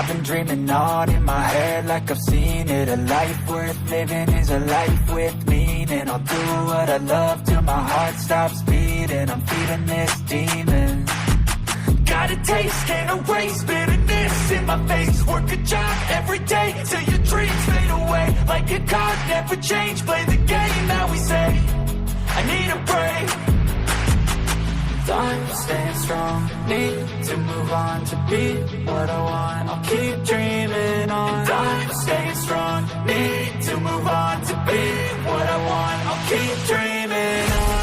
I've been dreaming on in my head like I've seen it. A life worth living is a life with meaning. I'll do what I love till my heart stops beating. I'm feeding this demon. Got a taste, can't erase bitterness in my face. Work a job every day till your dreams fade away. Like a card, never change, play the game that we say. I need a break. I'm staying strong, need to move on to be what I want. I'll keep dreaming on. And I'm staying strong, need to move on to be what I want. I'll keep dreaming on.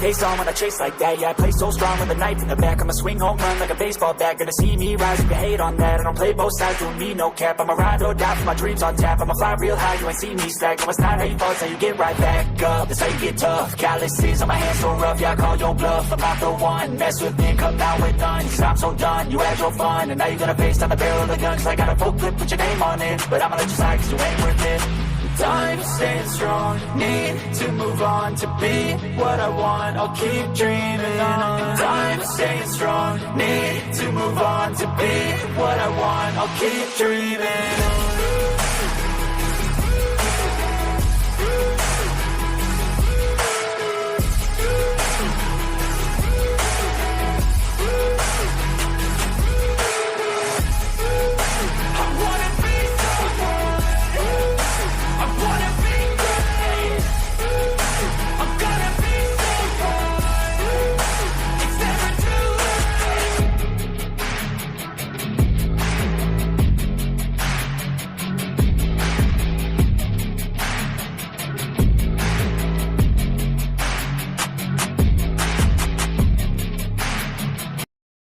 Pace on when I chase like that, yeah, I play so strong with a knife in the back. I'ma swing home run like a baseball bat. Gonna see me rise, you can hate on that. I don't play both sides, doing me no cap. I'ma ride or die for my dreams on tap. I'ma fly real high, you ain't see me slack. No, it's not how you fall, it's how you get right back up. That's how you get tough, calluses on my hands so rough. Yeah, I call your bluff, I'm not the one. Mess with me, come down with none. Cause I'm so done, you had your fun. And now you're gonna face down the barrel of the gun. Cause I got a full clip, put your name on it. But I'ma let you slide cause you ain't worth it. I'm staying strong, need to move on to be what I want. I'll keep dreaming on. I'm staying strong, need to move on to be what I want. I'll keep dreaming on.